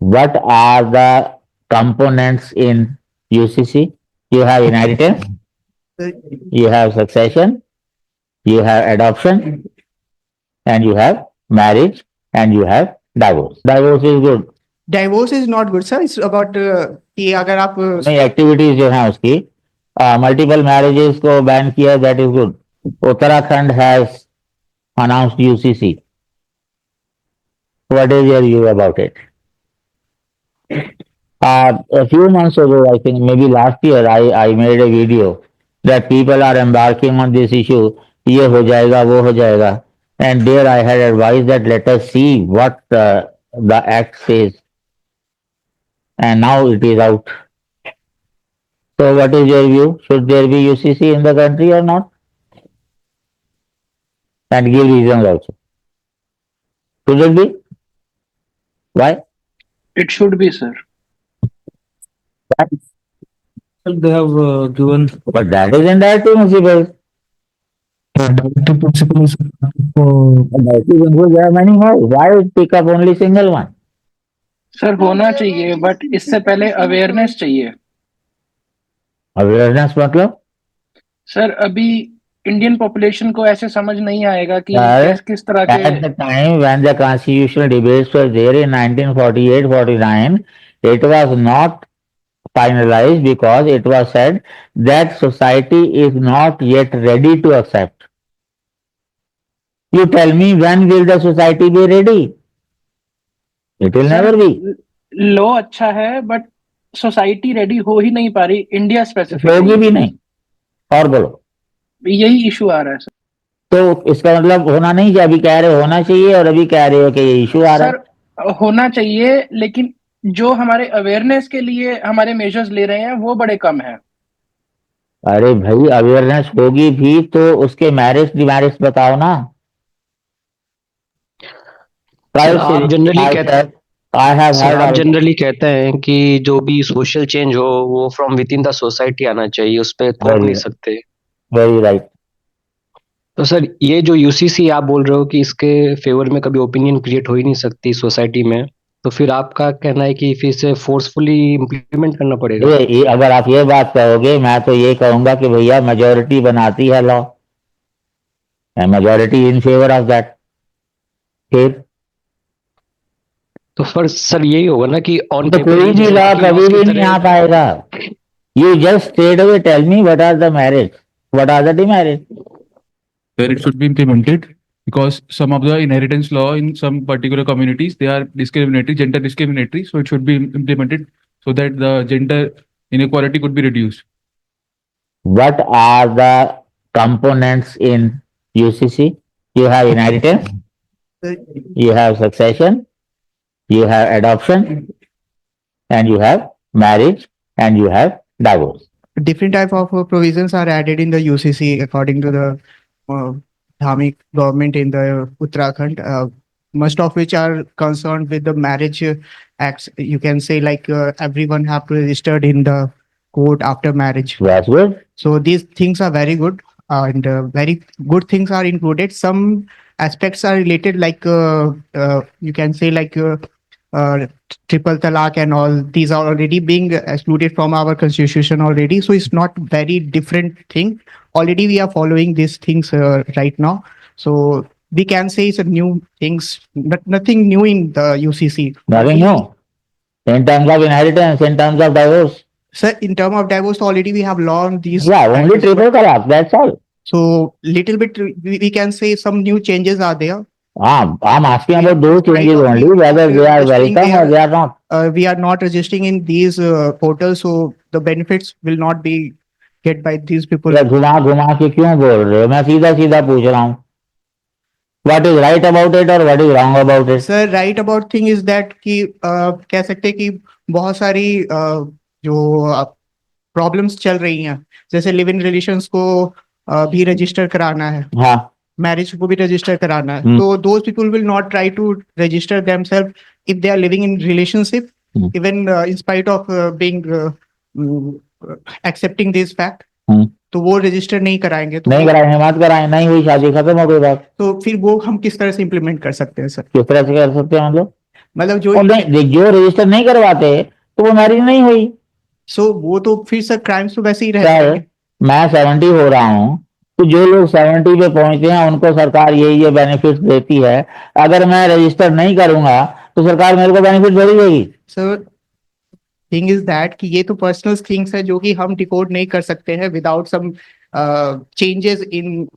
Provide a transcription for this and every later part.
What are the components in UCC? You have inheritance, you have succession, you have adoption, and you have marriage, and you have divorce. Divorce is good. Divorce is not good, sir. It's about कि अगर आप नहीं activities जो है उसकी multiple marriages को ban किया, that is good. Uttarakhand has announced UCC. What is your view about it? A few months ago, I think maybe last year, I made a video that people are embarking on this issue. ये हो जाएगा, वो हो जाएगा. And there I had advised that let us see what the act says. And now it is out. So what is your view? Should there be UCC in the country or not? And give reasons also. Should it be? Why? It should be, sir. They have given But that is entirety principle. directive principles for Directive principle, there are many more. Why pick up only single one? Sir होना चाहिए but इससे पहले awareness चाहिए. Awareness मतलब? Sir अभी Indian population को ऐसे समझ नहीं आएगा कि किस तरह के. At the time when the constitutional debates were there in 1948-49, it was not finalized because it was said that society is not yet ready to accept. You tell me, when will the society be ready? It will never be. Law अच्छा है but society ready हो ही नहीं पा रही India specific. होगी भी नहीं. और बोलो. यही इशू आ रहा है सर. तो इसका मतलब होना नहीं चाहिए. अभी कह रहे होना चाहिए और अभी कह रहे हो कि ये इशू आ रहा है. सर होना चाहिए लेकिन जो हमारे अवेयरनेस के लिए हमारे मेजर्स ले रहे हैं वो बड़े कम है. अरे भाई अवेयरनेस होगी भी तो उसके मैरिज डिमैरिज बताओ ना. आप जनरली कहते हैं कि जो भी सोशल चेंज हो वो from with in the society आना चाहिए, उस पर थोप नहीं सकते. Very right. तो सर ये जो यूसीसी आप बोल रहे हो कि इसके फेवर में कभी ओपिनियन क्रिएट हो ही नहीं सकती सोसाइटी में, तो फिर आपका कहना है कि फिर से फोर्सफुली इम्प्लीमेंट करना पड़ेगा. ये अगर आप ये बात कहोगे, मैं तो ये कहूंगा कि भैया मेजोरिटी बनाती है law, majority in favour of that. फिर तो फिर सर यही होगा ना कि ऑन तो कोई भी लॉ कभी भी नहीं आ पाएगा. You just straight away tell me what are the marriage, what are the demarriage. Where it should be implemented, because some of the inheritance law in some particular communities, they are discriminatory, gender discriminatory, so it should be implemented so that the gender inequality could be reduced. What are the components in UCC? You have inheritance, you have succession, you have adoption, and you have marriage, and you have divorce. different type of provisions are added in the UCC according to the Dhamik government in the Uttarakhand, most of which are concerned with the marriage acts. You can say like everyone have to registered in the court after marriage. That's good. So these things are very good and very good things are included. Some aspects are related like you can say like triple talaq and all. These are already being excluded from our constitution already. So it's not very different thing. Already we are following these things right now. So we can say it's a new things, nothing new in the UCC. Nothing new. In terms of inheritance, in terms of divorce. Sir, in terms of divorce, already we have law on these. Yeah, only triple talaq, that's all. So little bit we can say some new changes are there. I'm asking about those changes only, whether they are welcome or they are not. We are not registering in these portals, so the benefits will not be get by these people. घुमा घुमा के क्यों बोल रहे हो? मैं सीधा सीधा पूछ रहा हूँ. What is right about it or what is wrong about it? Sir, right about thing is that कि कह सकते हैं कि बहुत सारी जो प्रॉब्लम्स चल रही हैं, जैसे लिव इन रिलेशंस को भी रजिस्टर कराना है. हाँ. मैरिज को भी रजिस्टर कराना है. तो those people will not try to register themselves if they are living in relationship, even in spite of being accepting this fact. तो वो रजिस्टर नहीं कराएंगे. तो नहीं कराएंगे, मत कराएं. नहीं हुई शादी, खत्म हो गई बात. तो फिर वो हम किस तरह से इम्प्लीमेंट कर सकते हैं सर? किस तरह से कर सकते हैं मतलब? मतलब जो और नहीं, जो रजिस्टर नहीं करवाते तो वो मैरिज नहीं हुई। सो वो तो फिर सर क्राइम्स तो वैसे ही रहते सर हैं। मैं 70 हो रहा हूँ, तो जो लोग 70 पे पहुंचते हैं उनको सरकार ये बेनिफिट देती है। अगर मैं रजिस्टर नहीं करूंगा तो सरकार मेरे को बेनिफिट थोड़ी देगी। सर थिंग इज दैट कि ये तो पर्सनल थिंग्स है जो कि हम डिकोड नहीं कर सकते हैं without some changes in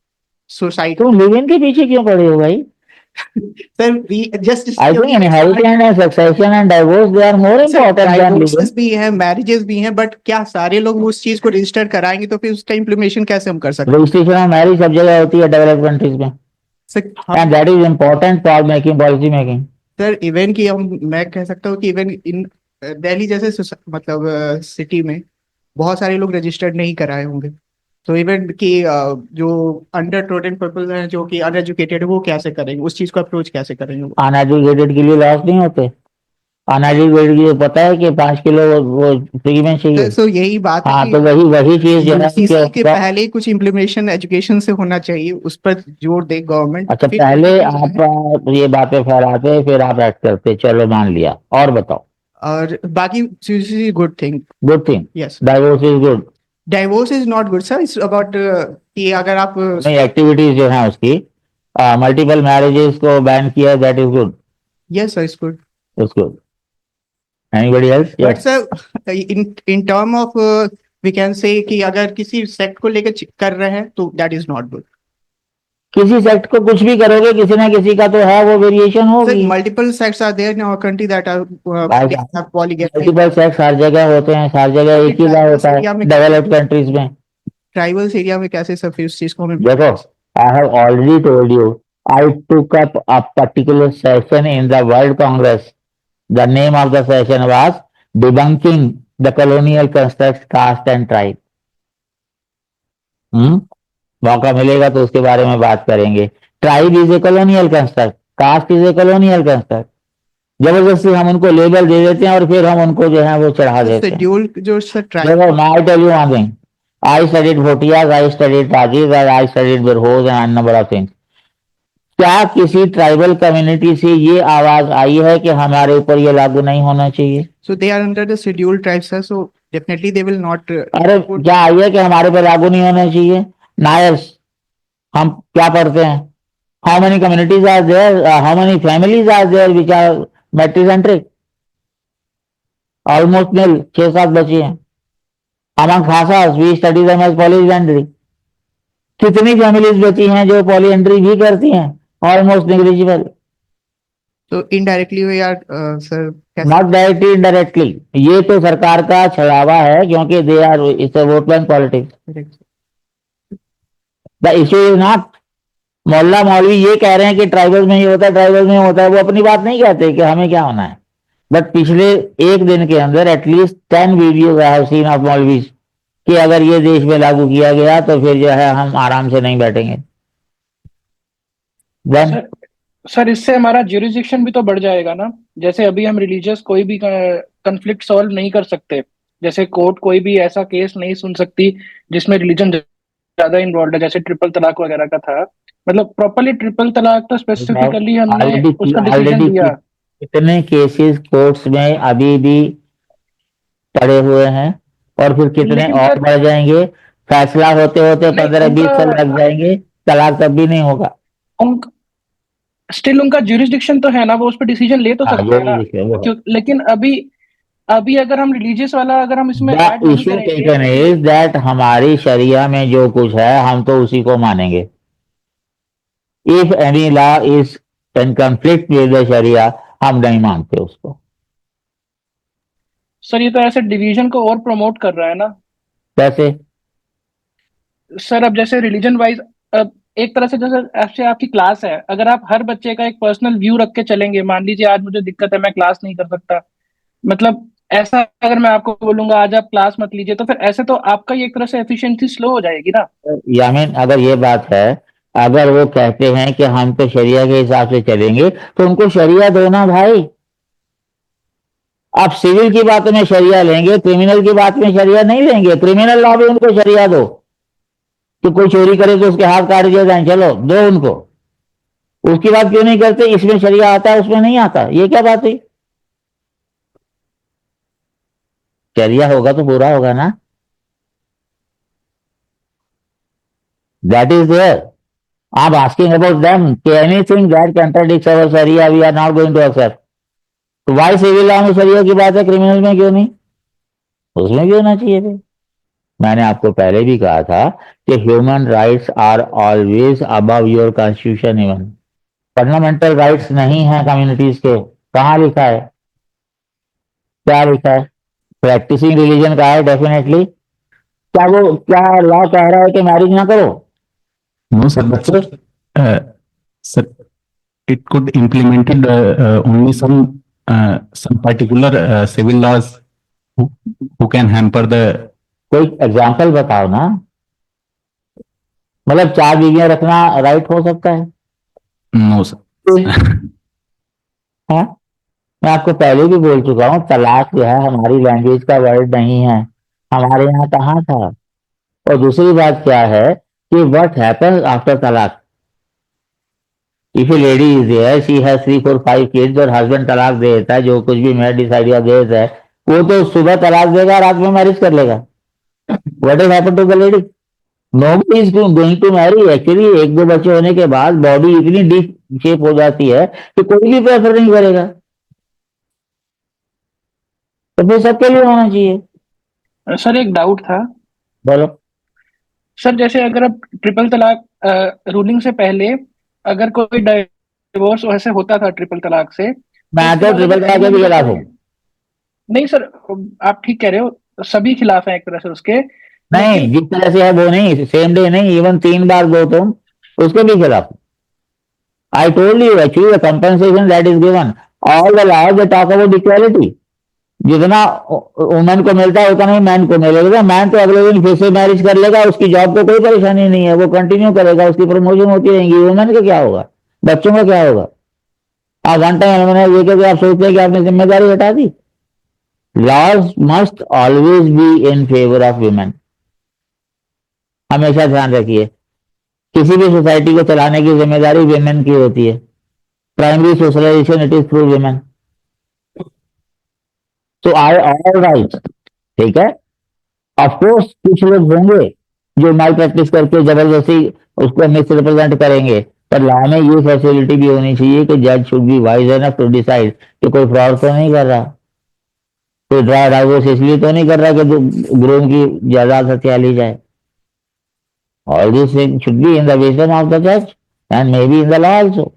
society. तुम लिव इन के पीछे क्यों पड़े हो भाई? Sir we just I think inheritance and succession and divorce they are more important than divorces living. भी हैं, मैरिजेस भी हैं, बट क्या सारे लोग उस चीज को रजिस्टर कराएंगे तो फिर उसका इम्प्लीमेशन कैसे हम कर सकते हैं? रजिस्ट्रेशन ऑफ मैरिज सब जगह होती है डेवलप्ड कंट्रीज में, sir and that is important for making policy making. Sir even कि हम मैं कह सकता हूँ कि इवन इन दिल्ली जैसे मतलब सिटी में बहुत सारे लोग रजिस्टर्ड नहीं कराए होंगे। तो इवन कि जो अंडर टोटल पीपल हैं जो कि अनएजुकेटेड वो कैसे करेंगे, उस चीज को अप्रोच कैसे करेंगे वो? अनएजुकेटेड के लिए लॉस नहीं होते। अनएजुकेटेड के लिए पता है कि 5 किलो वो फ्री में चाहिए। तो यही बात है हाँ, कि तो वही चीज जो है UCC के कि- पहले ही कुछ इम्प्लीमेशन एजुकेशन से होना चाहिए, उस पर जोर दे गवर्नमेंट। अच्छा, पहले आप ये बातें फैलाते फिर आप एक्ट करते, चलो मान लिया, और बताओ। और बाकी good thing. Good thing, yes, divorce is good. Divorce is not good sir, it's about कि अगर आप नहीं, एक्टिविटीज जो है उसकी, मल्टीपल मैरिजेस को बैन किया, that is good. Yes sir, it's good, it's good. Anybody else? But sir in term of we can say कि अगर किसी सेक्ट को लेकर कर रहे हैं तो दैट इज नॉट गुड। किसी सेक्ट को कुछ भी करोगे, किसी ना किसी का तो है, वो वेरिएशन होगी। Multiple sects are there in our country that are polygamy. Multiple sects हर जगह होते हैं, हर जगह एक ही बार होता है डेवलप्ड कंट्रीज में। ट्राइबल्स एरिया में कैसे सर फिर उस चीज को हमें? देखो, I have already told you, I took up a particular session in the world congress. The name of the session was debunking the colonial construct caste and tribe. मौका मिलेगा तो उसके बारे में बात करेंगे। Tribe is a colonial construct, caste is a colonial construct. जबरदस्ती हम उनको लेबल दे देते हैं और फिर हम उनको जो है वो चढ़ा देते हैं। शेड्यूल जो सर ट्राइब। देखो, now I tell you one thing. I studied Bhotias, I studied Tajis, and I studied Birhos and a number of things. क्या किसी ट्राइबल कम्युनिटी से ये आवाज आई है कि हमारे ऊपर ये लागू नहीं होना चाहिए? So they are under the scheduled tribes, sir. So definitely they will not. अरे क्या आई है कि हमारे पर लागू नहीं होना चाहिए? नायर्स, हम क्या पढ़ते हैं? How many communities are there, how many families are there which are matricentric? Almost nil, 6-7 बची हैं। Among Khasas, we study them as polyandry. कितनी फैमिलीज बची हैं जो पॉलीएंड्री भी करती हैं? Almost negligible. So indirectly we are, sir. Not directly, indirectly. ये तो सरकार का छलावा है, क्योंकि they are, it's a vote bank politics. The issue is not, मोहल्ला मौलवी ये कह रहे हैं कि ट्राइबल में ये होता है, ट्राइबल में होता है, वो अपनी बात नहीं कहते कि हमें क्या होना है। बट पिछले एक दिन के अंदर at least 10 videos I have seen of मौलवीज कि अगर ये देश में लागू किया गया तो फिर जो है हम आराम से नहीं बैठेंगे। सर इससे हमारा ज्यूरिसडिक्शन भी तो बढ़ जाएगा ना। जैसे अभी हम रिलीजियस कोई भी कंफ्लिक्ट सॉल्व नहीं कर सकते, जैसे कोर्ट कोई भी ऐसा केस नहीं सुन सकती जिसमें रिलीजन ज्यादा इन्वॉल्व है, जैसे ट्रिपल तलाक वगैरह का था। मतलब प्रॉपरली ट्रिपल तलाक तो स्पेसिफिकली हमने उसका डिसीजन दिया। कितने केसेस कोर्ट्स में अभी भी पड़े हुए हैं, और फिर कितने और बढ़ जाएंगे। फैसला होते होते 15-20 साल लग जाएंगे, तलाक तब भी नहीं होगा। स्टिल उनका ज्यूरिसडिक्शन तो है ना, वो उस पर डिसीजन ले तो सकते हैं ना। लेकिन अभी अगर हम रिलीजियस वाला अगर हम इसमें ऐड नहीं इशू करेंगे, टेकन इज दैट हमारी शरिया में जो कुछ है हम तो उसी को मानेंगे। If any law is in conflict with the sharia, हम नहीं मानते उसको। सर ये तो ऐसे डिवीजन को और प्रमोट कर रहा है ना। कैसे? सर अब जैसे रिलीजन वाइज, अब एक तरह से जैसे ऐसे आपकी क्लास है, अगर आप हर बच्चे का एक पर्सनल व्यू रख के चलेंगे, मान लीजिए आज मुझे दिक्कत है, मैं क्लास नहीं कर सकता, मतलब ऐसा अगर मैं आपको बोलूंगा आज आप क्लास मत लीजिए, तो फिर ऐसे तो आपका ही एक तरह से एफिशिएंसी स्लो हो जाएगी ना। यामीन, अगर ये बात है, अगर वो कहते हैं कि हम तो शरिया के हिसाब से चलेंगे, तो उनको शरिया दो ना भाई। आप सिविल की बातों में शरिया लेंगे, क्रिमिनल की बात में शरिया नहीं लेंगे। क्रिमिनल लॉ भी उनको शरिया दो कि कोई चोरी करे तो उसके हाथ काट दिया जाए, चलो दो उनको। उसकी बात क्यों नहीं करते? इसमें शरिया आता है उसमें नहीं आता, ये क्या बात हुई? शरिया होगा तो पूरा होगा ना, दैट इज देयर. आप आस्किंग अबाउट देम कि एनीथिंग दैट कंट्राडिक्ट्स अवर शरिया we are not going to accept. तो वाई सिविल लॉ में शरिया की बात है, क्रिमिनल में क्यों नहीं? उसमें भी होना चाहिए थे. मैंने आपको पहले भी कहा था कि human rights are always above your constitution. Even fundamental rights नहीं है कम्युनिटीज के. कहाँ लिखा है? क्या लिखा है? प्रैक्टिसिंग रिलीजन का है डेफिनेटली. क्या लॉ कह रहा है कि मैरिज ना करो? No, sir, but sir, it could implemented only some particular civil laws who can hamper the. कोई एग्जाम्पल बताओ ना. मतलब 4 बीवियां रखना राइट हो सकता है? No, sir. हाँ? मैं आपको पहले भी बोल चुका हूँ, तलाक जो है हमारी लैंग्वेज का वर्ड नहीं है. हमारे यहाँ कहाँ था? और दूसरी बात क्या है कि व्हाट हैपेंस आफ्टर तलाक. If a lady is there, she has 3, 4, 5 kids और हस्बैंड तलाक दे देता है, जो कुछ भी मैं डिसाइड या दे देता है, वो तो सुबह तलाक देगा, रात में मैरिज कर लेगा. What is happen to the lady? Nobody is going to marry. Actually 1-2 बच्चे होने के बाद बॉडी इतनी डीप शेप हो जाती है कि कोई भी प्रेफर नहीं करेगा. तो फिर सबके लिए होना चाहिए. सर एक डाउट था. बोलो. सर जैसे अगर अब ट्रिपल तलाक रूलिंग से पहले अगर कोई डिवोर्स वैसे होता था ट्रिपल तलाक से, मैं उसके तो बाद ट्रिपल अगर तलाक के भी खिलाफ हूँ. नहीं सर, आप ठीक कह रहे हो, सभी खिलाफ हैं एक तरह से उसके. नहीं, लेकिन जिस तरह से है वो नहीं, सेम डे नहीं, इवन 3 बार दो तुम, उसके भी खिलाफ हूँ. I told you actually the compensation that is given, all the laws they talk about equality. जितना वुमेन को मिलता है उतना ही मैन को मिलेगा. मैन तो अगले दिन फिर से मैरिज कर लेगा, उसकी जॉब को कोई परेशानी नहीं है, वो कंटिन्यू करेगा, उसकी प्रमोशन होती रहेगी. वुमेन का क्या होगा? बच्चों का क्या होगा? आप 1 टाइम मैंने ये कहते आप सोचते हैं कि आपने जिम्मेदारी हटा दी. Laws must always be in favour of women. हमेशा ध्यान रखिए, किसी भी सोसाइटी को चलाने की जिम्मेदारी वुमेन की होती है. Primary socialisation it is through women. तो आई ऑल राइट. ठीक है. ऑफकोर्स कुछ लोग होंगे जो माल प्रैक्टिस करके जबरदस्ती उसको मिस रिप्रेजेंट करेंगे, पर लॉ में ये फैसिलिटी भी होनी चाहिए कि जज should be wise enough to decide कि कोई फ्रॉड तो नहीं कर रहा, कोई डाइवोर्स इसलिए तो नहीं कर रहा कि ग्रूम की जायदाद हत्या ली जाए. All this should be in the wisdom of the जज and may be in the law also.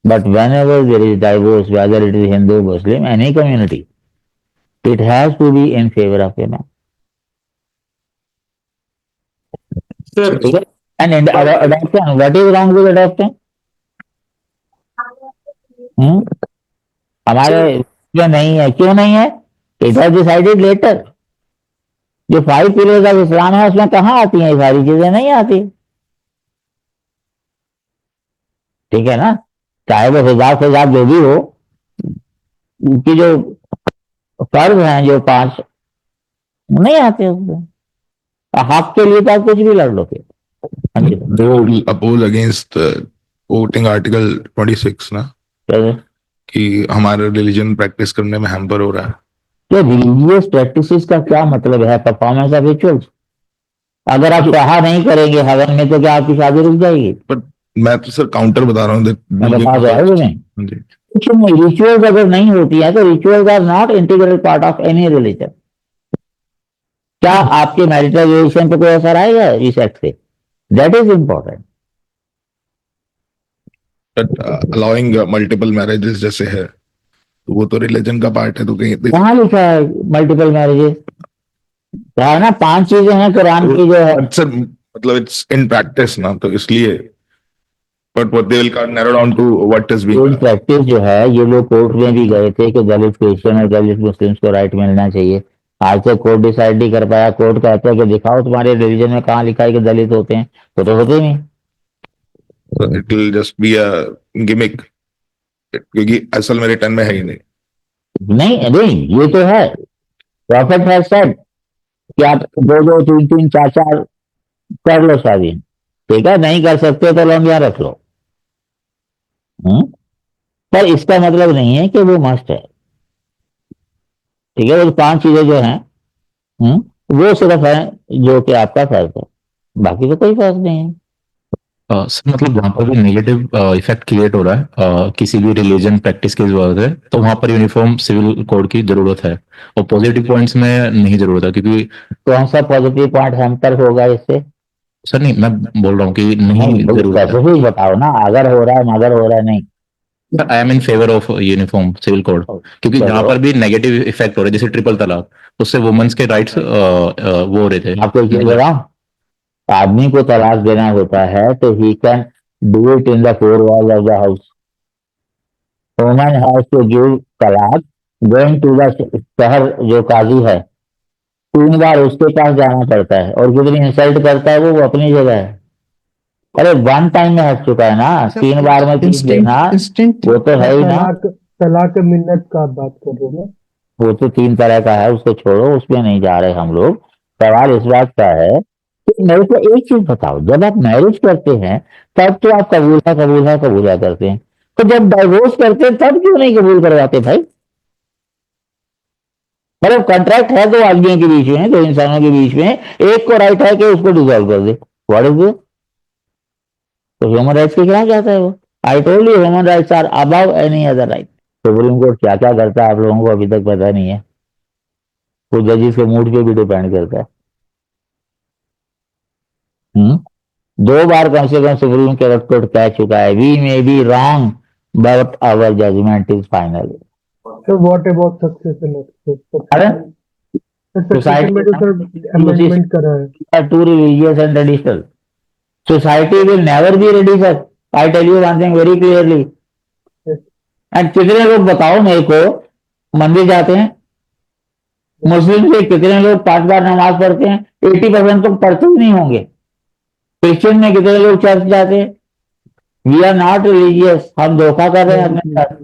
But whenever there is divorce, whether it is Hindu, Muslim, any community, it has to be in favor of women. Sir, And in adoption, what is wrong with adoption? हमारे में नहीं है. क्यों नहीं है? It was decided later. जो 5 pillars of इस्लाम है उसमें कहाँ आती हैं ये सारी चीजें? नहीं आती. ठीक है ना. चाहे वो हिजाब जो भी हो, उनकी जो फर्ज हैं जो 5 नहीं आते उसमें. हक के लिए तो आप कुछ भी लड़ लो फिर. They will oppose against voting Article 26 ना, कि हमारे रिलीजन प्रैक्टिस करने में हैम्पर हो रहा है. तो रिलीजियस प्रैक्टिसेस का क्या मतलब है? Performance of rituals. अगर आप चाहा नहीं करेंगे हवन में तो क्या आपकी शादी रुक जाएगी? पर मैं तो सर काउंटर बता रहा हूँ. मैं बता दो है नहीं. जी. कुछ नहीं, रिचुअल्स अगर नहीं होती है तो rituals are not integral part of any religion. क्या आपके मैरिटल रिलेशन पे कोई असर आएगा इस एक्ट से? That is important. Allowing multiple marriages जैसे है, तो वो तो रिलीजन का पार्ट है. तो कहीं कहाँ लिखा है मल्टीपल मैरिजेस? क्या है ना, 5 चीजें हैं कुरान की जो है. सर मतलब इट्स इन प्रैक्टिस ना, तो इसलिए but what they will narrow down to what is being in practice जो है, ये लोग कोर्ट में भी गए थे कि दलित क्रिश्चियन और दलित मुस्लिम्स को राइट मिलना चाहिए. आज तक कोर्ट डिसाइड नहीं कर पाया. कोर्ट कहता है कि दिखाओ तुम्हारे रिलीजन में कहाँ लिखा है कि दलित होते हैं. तो होते ही नहीं. It will just be a gimmick, क्योंकि असल में रिटर्न में है ही नहीं. नहीं नहीं, ये तो है. प्रॉफिट हैज सेड कि आप 2-2, 3-3, 4-4 कर लो शादी. ठीक है. नहीं कर सकते तो लौंडिया रख लो. पर इसका मतलब नहीं है कि वो मस्ट है. ठीक है, वो 5 चीजें जो हैं, वो सिर्फ है जो कि आपका फर्क है, बाकी तो कोई फर्क नहीं है। सर मतलब जहाँ पर भी नेगेटिव इफेक्ट क्रिएट हो रहा है किसी भी रिलीजन प्रैक्टिस की जरूरत है, तो वहां पर यूनिफॉर्म सिविल कोड की जरूरत है, और पॉजिटिव पॉइंट्स में नहीं जरूरत है, क्योंकि कौन सा पॉजिटिव पॉइंट हैम्पर होगा इससे? सर नहीं, मैं बोल रहा हूँ कि नहीं जरूरत है। स्पेसिफिक बताओ ना, अगर हो रहा है मगर हो रहा है नहीं। Sir I am in favour of uniform civil code, क्योंकि चलो। जहाँ पर भी नेगेटिव इफेक्ट हो रहा है जैसे ट्रिपल तलाक, उससे वुमेन्स के राइट्स वो हो रहे थे। आपको एक चीज बताऊं, आदमी को तलाक देना होता है तो he can do it in the four wall of the house. Woman has to give तलाक गोइंग टू द शहर, जो काजी है 3 बार उसके पास जाना पड़ता है, और कितनी इंसल्ट करता है वो अपनी जगह है। अरे 1 टाइम में हट चुका है ना, 3 बार में पीस देना इंस्टेंट वो तो है ही ना। तलाक मिन्नत का आप बात कर रहे हो ना? वो तो 3 तरह का है, उसको छोड़ो, उसमें नहीं जा रहे हम लोग। सवाल इस बात का है कि मेरे को एक चीज बताओ, जब आप मैरिज करते हैं तब तो आप कबूला कबूला कबूला करते हैं, तो जब डाइवोर्स करते हैं तब क्यों नहीं कबूल करवाते भाई? मतलब कॉन्ट्रैक्ट है 2 आदमियों के बीच में, 2 इंसानों के बीच में, एक को राइट है कि उसको डिसॉल्व कर दे, व्हाट इज दिस? तो ह्यूमन राइट्स के खिलाफ जाता है वो। I told you human rights are above any other right. Supreme court क्या क्या करता है आप लोगों को अभी तक पता नहीं है, वो जजेस के मूड पे भी डिपेंड करता है। 2 बार कम से कम सुप्रीम कोर्ट कह चुका है, we may be wrong but our judgement is final. So what about succession? अरे Succession में तो सर amendment करा है। To religious and traditional, society will never be ready sir, I tell you one thing very clearly. And कितने लोग बताओ मेरे को मंदिर जाते हैं? मुस्लिम से कितने लोग 5 बार नमाज पढ़ते हैं? 80% तो पढ़ते ही नहीं होंगे। क्रिश्चियन में कितने लोग चर्च जाते हैं? वी आर नॉट रिलीजियस, हम धोखा कर रहे हैं अपने साथ।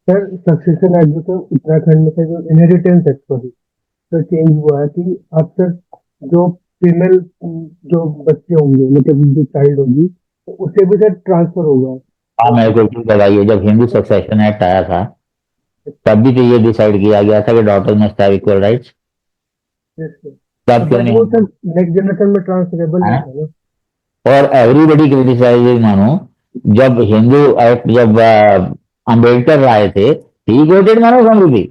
सर सक्सेशन एक्ट जो उत्तराखंड में से जो इनहेरिटेंस एक्ट पर तो चेंज हुआ है कि अब तक जो फीमेल जो बच्चे होंगे, मतलब जो चाइल्ड होगी, तो उसे भी सर ट्रांसफर होगा। हाँ, मेरे को क्यों बताइए, जब हिंदू सक्सेशन एक्ट आया था तब भी तो ये डिसाइड किया गया था कि daughter must have equal rights. तब क्यों नहीं? वो सर नेक्स्ट जनरेशन में ट्रांसफरेबल नहीं था ना। और एवरीबडी क्रिटिसाइज मानो, जब हिंदू एक्ट जब अम्बेडकर लाए थे, ही गोटेड मानो समृद्धि,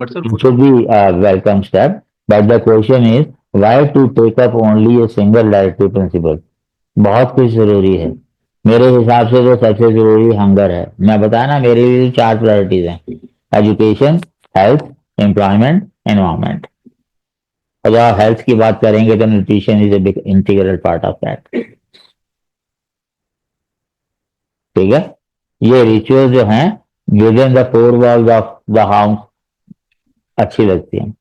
but sir it should be a welcome step, but the question is why to take up only a single directive principle? बहुत कुछ जरूरी है मेरे हिसाब से, तो सबसे जरूरी हंगर है। मैं बताया ना, मेरे लिए 4 प्रायोरिटीज हैं, एजुकेशन, हेल्थ, एम्प्लॉयमेंट, एनवायरमेंट। और जब हेल्थ की बात करेंगे तो nutrition is a big integral part of that. ठीक है, ये रिचुअल जो हैं with in the 4 walls of the house अच्छी लगती है।